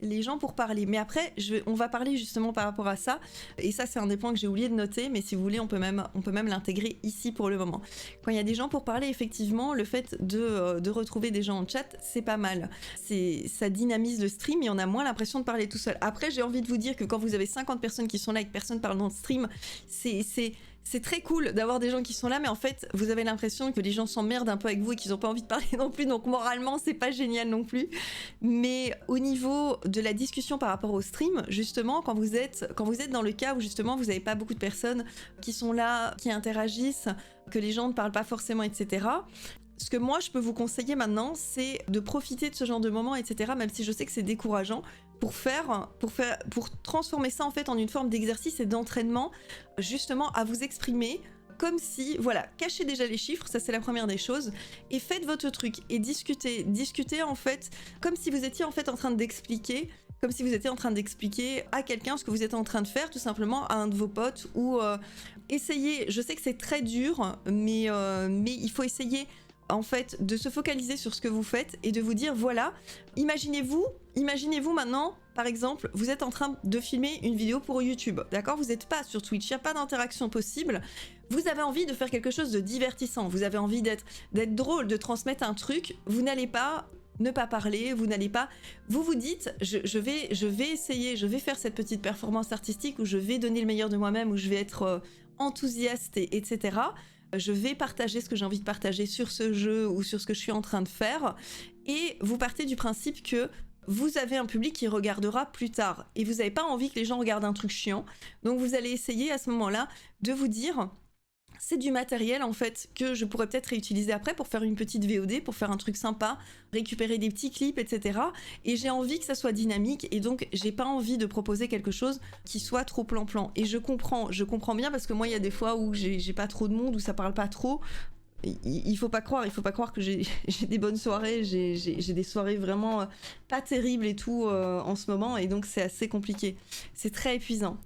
les gens pour parler. Mais après, on va parler justement par rapport à ça. Et ça, c'est un des points que j'ai oublié de noter. Mais si vous voulez, on peut même l'intégrer ici pour le moment. Quand il y a des gens pour parler, effectivement, le fait de retrouver des gens en chat, c'est pas mal. Ça dynamise le stream et on a moins l'impression de parler tout seul. Après, j'ai envie de vous dire que quand vous avez 50 personnes qui sont là et que personne parle dans le stream, c'est très cool d'avoir des gens qui sont là, mais en fait, vous avez l'impression que les gens s'emmerdent un peu avec vous et qu'ils n'ont pas envie de parler non plus, donc moralement, c'est pas génial non plus. Mais au niveau de la discussion par rapport au stream, justement, quand vous êtes dans le cas où justement vous n'avez pas beaucoup de personnes qui sont là, qui interagissent, que les gens ne parlent pas forcément, etc., ce que moi je peux vous conseiller maintenant, c'est de profiter de ce genre de moments, etc., même si je sais que c'est décourageant, pour transformer ça en fait en une forme d'exercice et d'entraînement, justement à vous exprimer comme si, voilà, cachez déjà les chiffres, ça c'est la première des choses, et faites votre truc et discutez en fait comme si vous étiez en fait en train d'expliquer, à quelqu'un ce que vous êtes en train de faire, tout simplement à un de vos potes, ou essayez, je sais que c'est très dur, mais il faut essayer en fait de se focaliser sur ce que vous faites et de vous dire voilà, imaginez-vous maintenant, par exemple, vous êtes en train de filmer une vidéo pour YouTube, d'accord? Vous n'êtes pas sur Twitch, il n'y a pas d'interaction possible, vous avez envie de faire quelque chose de divertissant, vous avez envie d'être drôle, de transmettre un truc, vous n'allez pas ne pas parler, vous vous dites je vais essayer, je vais faire cette petite performance artistique où je vais donner le meilleur de moi-même, où je vais être enthousiaste, etc. Je vais partager ce que j'ai envie de partager sur ce jeu ou sur ce que je suis en train de faire, et vous partez du principe que vous avez un public qui regardera plus tard et vous n'avez pas envie que les gens regardent un truc chiant, donc vous allez essayer à ce moment-là de vous dire c'est du matériel en fait que je pourrais peut-être réutiliser après pour faire une petite VOD, pour faire un truc sympa, récupérer des petits clips, etc. Et j'ai envie que ça soit dynamique et donc j'ai pas envie de proposer quelque chose qui soit trop plan-plan. Et je comprends bien parce que moi il y a des fois où j'ai pas trop de monde, où ça parle pas trop. Il faut pas croire que j'ai des bonnes soirées, j'ai des soirées vraiment pas terribles et tout en ce moment, et donc c'est assez compliqué. C'est très épuisant,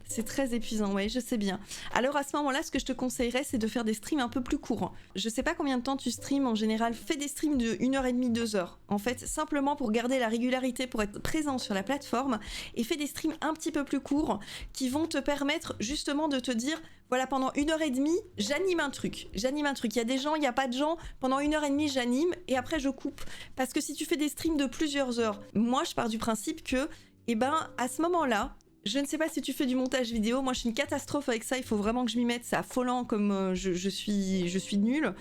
ouais, je sais bien. Alors à ce moment-là, ce que je te conseillerais, c'est de faire des streams un peu plus courts. Je sais pas combien de temps tu streams en général, fais des streams de 1h30, 2h. En fait, simplement pour garder la régularité, pour être présent sur la plateforme, et fais des streams un petit peu plus courts qui vont te permettre justement de te dire voilà, pendant 1h30, j'anime un truc. Il y a des gens, il n'y a pas de gens. Pendant 1h30, j'anime et après, je coupe. Parce que si tu fais des streams de plusieurs heures, moi, je pars du principe que, à ce moment-là, je ne sais pas si tu fais du montage vidéo. Moi, je suis une catastrophe avec ça. Il faut vraiment que je m'y mette. C'est affolant comme je suis nulle.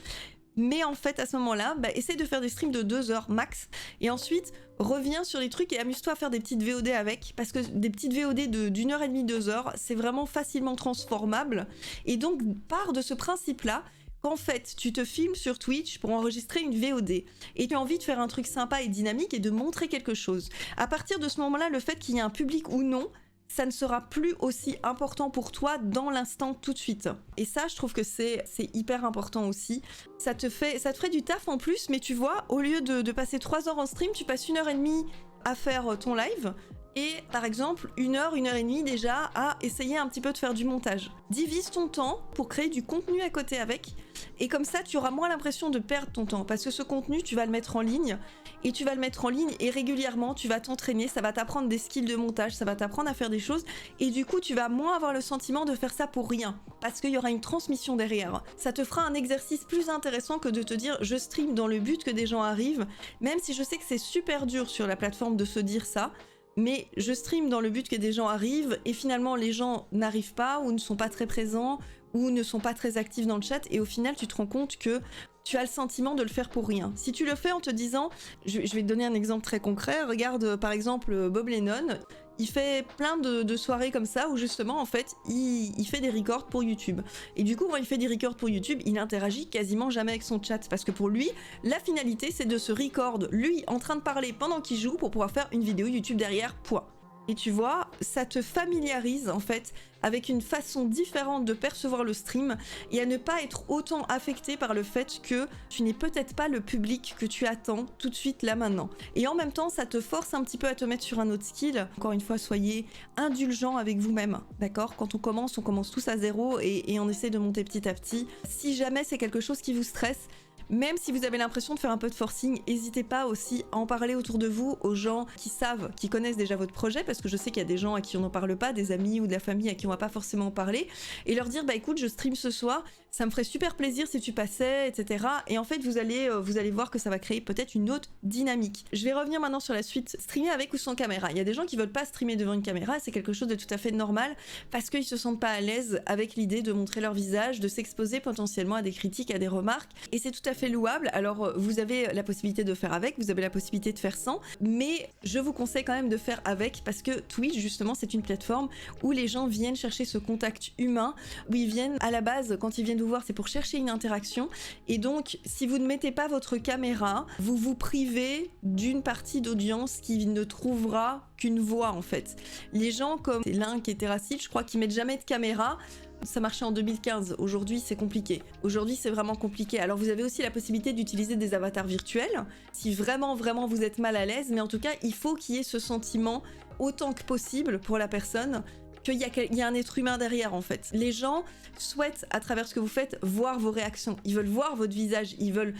Mais en fait, à ce moment-là, essaye de faire des streams de 2 heures max. Et ensuite, reviens sur les trucs et amuse-toi à faire des petites VOD avec. Parce que des petites VOD d'1h30, 2 heures, c'est vraiment facilement transformable. Et donc, pars de ce principe-là qu'en fait, tu te filmes sur Twitch pour enregistrer une VOD. Et tu as envie de faire un truc sympa et dynamique et de montrer quelque chose. À partir de ce moment-là, le fait qu'il y ait un public ou non, ça ne sera plus aussi important pour toi dans l'instant tout de suite. Et ça, je trouve que c'est hyper important aussi. Ça te ferait du taf en plus, mais tu vois, au lieu de passer 3 heures en stream, tu passes 1h30 à faire ton live, et par exemple 1h30 déjà à essayer un petit peu de faire du montage. Divise ton temps pour créer du contenu à côté avec, et comme ça tu auras moins l'impression de perdre ton temps, parce que ce contenu tu vas le mettre en ligne, et régulièrement tu vas t'entraîner, ça va t'apprendre des skills de montage, ça va t'apprendre à faire des choses, et du coup tu vas moins avoir le sentiment de faire ça pour rien, parce qu'il y aura une transmission derrière. Ça te fera un exercice plus intéressant que de te dire je stream dans le but que des gens arrivent, même si je sais que c'est super dur sur la plateforme de se dire ça, mais je stream dans le but que des gens arrivent et finalement les gens n'arrivent pas ou ne sont pas très présents ou ne sont pas très actifs dans le chat, et au final tu te rends compte que tu as le sentiment de le faire pour rien. Si tu le fais en te disant, je vais te donner un exemple très concret, regarde par exemple Bob Lennon, il fait plein de soirées comme ça où justement en fait il fait des records pour YouTube. Et du coup quand il fait des records pour YouTube, il interagit quasiment jamais avec son chat, parce que pour lui, la finalité c'est de se record lui en train de parler pendant qu'il joue pour pouvoir faire une vidéo YouTube derrière, point. Et tu vois, ça te familiarise en fait avec une façon différente de percevoir le stream et à ne pas être autant affecté par le fait que tu n'es peut-être pas le public que tu attends tout de suite là maintenant. Et en même temps, ça te force un petit peu à te mettre sur un autre skill. Encore une fois, soyez indulgents avec vous-même, d'accord? Quand on commence tous à zéro et on essaie de monter petit à petit. Si jamais c'est quelque chose qui vous stresse, Même si vous avez l'impression de faire un peu de forcing, n'hésitez pas aussi à en parler autour de vous aux gens qui savent, qui connaissent déjà votre projet, parce que je sais qu'il y a des gens à qui on n'en parle pas, des amis ou de la famille à qui on va pas forcément en parler, et leur dire bah écoute, je stream ce soir, ça me ferait super plaisir si tu passais, etc. Et en fait vous allez voir que ça va créer peut-être une autre dynamique. Je vais revenir maintenant sur la suite, streamer avec ou sans caméra. Il y a des gens qui veulent pas streamer devant une caméra, c'est quelque chose de tout à fait normal, parce qu'ils se sentent pas à l'aise avec l'idée de montrer leur visage, de s'exposer potentiellement à des critiques, à des remarques, et c'est tout à fait louable. Alors vous avez la possibilité de faire avec, vous avez la possibilité de faire sans, mais je vous conseille quand même de faire avec, parce que Twitch justement c'est une plateforme où les gens viennent chercher ce contact humain, où ils viennent à la base, quand ils viennent vous voir, c'est pour chercher une interaction, et donc si vous ne mettez pas votre caméra, vous vous privez d'une partie d'audience qui ne trouvera qu'une voix en fait. Les gens comme Link et Terracid, je crois qu'ils mettent jamais de caméra. Ça marchait en 2015, aujourd'hui c'est compliqué. Aujourd'hui c'est vraiment compliqué. Alors vous avez aussi la possibilité d'utiliser des avatars virtuels, si vraiment vous êtes mal à l'aise, mais en tout cas il faut qu'il y ait ce sentiment autant que possible pour la personne qu'il y a un être humain derrière en fait. Les gens souhaitent à travers ce que vous faites voir vos réactions, ils veulent voir votre visage, ils veulent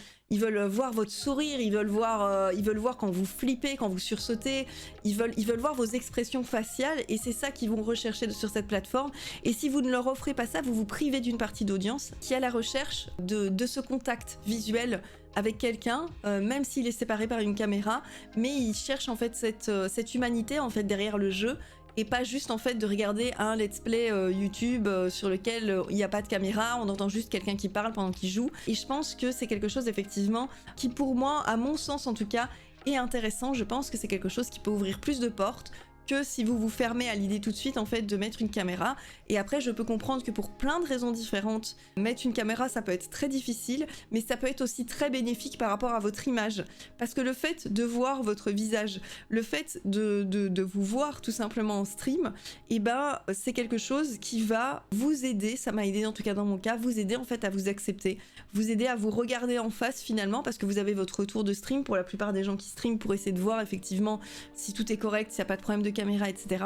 voir votre sourire, ils veulent voir quand vous flippez, quand vous sursautez, ils veulent voir vos expressions faciales, et c'est ça qu'ils vont rechercher sur cette plateforme. Et si vous ne leur offrez pas ça, vous vous privez d'une partie d'audience qui est à la recherche de ce contact visuel avec quelqu'un, même s'il est séparé par une caméra, mais il cherche en fait cette humanité en fait derrière le jeu, et pas juste en fait de regarder un let's play YouTube sur lequel il n'y a pas de caméra, on entend juste quelqu'un qui parle pendant qu'il joue. Et je pense que c'est quelque chose effectivement qui pour moi, à mon sens en tout cas, est intéressant. Je pense que c'est quelque chose qui peut ouvrir plus de portes que si vous vous fermez à l'idée tout de suite en fait de mettre une caméra. Et après je peux comprendre que pour plein de raisons différentes, mettre une caméra ça peut être très difficile, mais ça peut être aussi très bénéfique par rapport à votre image, parce que le fait de voir votre visage, le fait de vous voir tout simplement en stream, et ben c'est quelque chose qui va vous aider, ça m'a aidé en tout cas dans mon cas, vous aider en fait à vous accepter, vous aider à vous regarder en face finalement, parce que vous avez votre retour de stream pour la plupart des gens qui streament pour essayer de voir effectivement si tout est correct, s'il n'y a pas de problème de caméra, etc.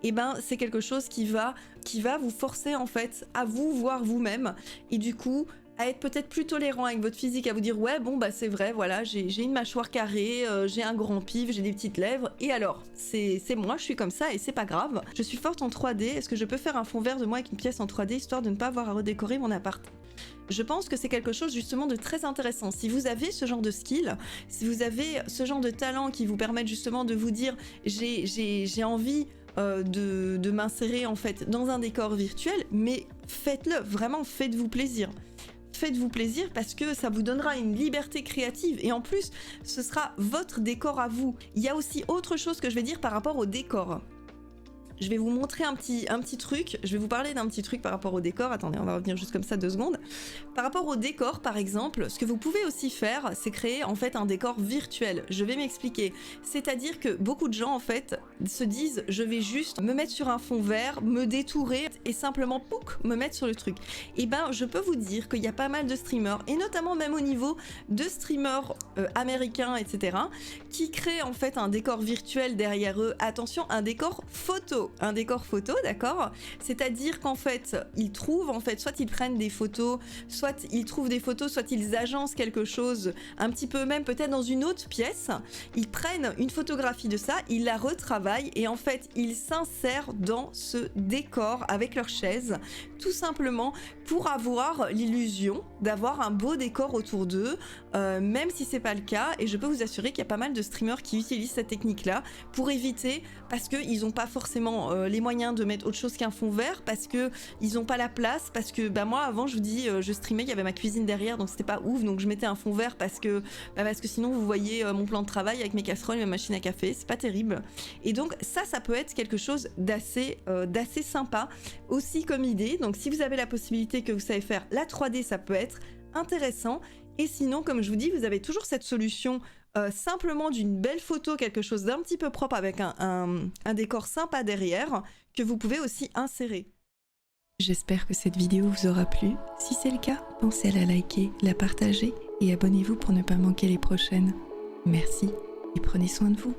Et ben c'est quelque chose qui va vous forcer en fait à vous voir vous-même, et du coup à être peut-être plus tolérant avec votre physique, à vous dire ouais bon bah c'est vrai, voilà j'ai une mâchoire carrée, j'ai un grand pif, j'ai des petites lèvres, et alors c'est moi, je suis comme ça et c'est pas grave. Je suis forte en 3D, est-ce que je peux faire un fond vert de moi avec une pièce en 3D histoire de ne pas avoir à redécorer mon appart? Je pense que c'est quelque chose justement de très intéressant. Si vous avez ce genre de skill, si vous avez ce genre de talent qui vous permettent justement de vous dire j'ai envie de m'insérer en fait dans un décor virtuel, mais faites-le, vraiment faites-vous plaisir. Faites-vous plaisir parce que ça vous donnera une liberté créative, et en plus ce sera votre décor à vous. Il y a aussi autre chose que je vais dire par rapport au décor. Je vais vous montrer un petit truc, je vais vous parler d'un petit truc par rapport au décor. Attendez, on va revenir juste comme ça 2 secondes. Par rapport au décor, par exemple, ce que vous pouvez aussi faire, c'est créer en fait un décor virtuel. Je vais m'expliquer. C'est-à-dire que beaucoup de gens en fait se disent je vais juste me mettre sur un fond vert, me détourer et simplement pouc, me mettre sur le truc. Et ben je peux vous dire qu'il y a pas mal de streamers, et notamment même au niveau de streamers américains, etc., qui créent en fait un décor virtuel derrière eux. Attention, un décor photo. Un décor photo, d'accord? C'est-à-dire qu'en fait, ils trouvent, en fait, soit ils prennent des photos, soit ils trouvent des photos, soit ils agencent quelque chose, un petit peu même peut-être dans une autre pièce, ils prennent une photographie de ça, ils la retravaillent, et en fait, ils s'insèrent dans ce décor avec leur chaise, tout simplement pour avoir l'illusion d'avoir un beau décor autour d'eux, même si c'est pas le cas. Et je peux vous assurer qu'il y a pas mal de streamers qui utilisent cette technique-là pour éviter, parce qu'ils n'ont pas forcément les moyens de mettre autre chose qu'un fond vert, parce que ils n'ont pas la place, parce que bah moi avant je vous dis je streamais, il y avait ma cuisine derrière donc c'était pas ouf, donc je mettais un fond vert parce que sinon vous voyez mon plan de travail avec mes casseroles, ma machine à café, c'est pas terrible. Et donc ça peut être quelque chose d'assez sympa aussi comme idée. Donc si vous avez la possibilité, que vous savez faire la 3D, ça peut être intéressant. Et sinon, comme je vous dis, vous avez toujours cette solution simplement d'une belle photo, quelque chose d'un petit peu propre avec un décor sympa derrière, que vous pouvez aussi insérer. J'espère que cette vidéo vous aura plu. Si c'est le cas, pensez à la liker, la partager et abonnez-vous pour ne pas manquer les prochaines. Merci et prenez soin de vous.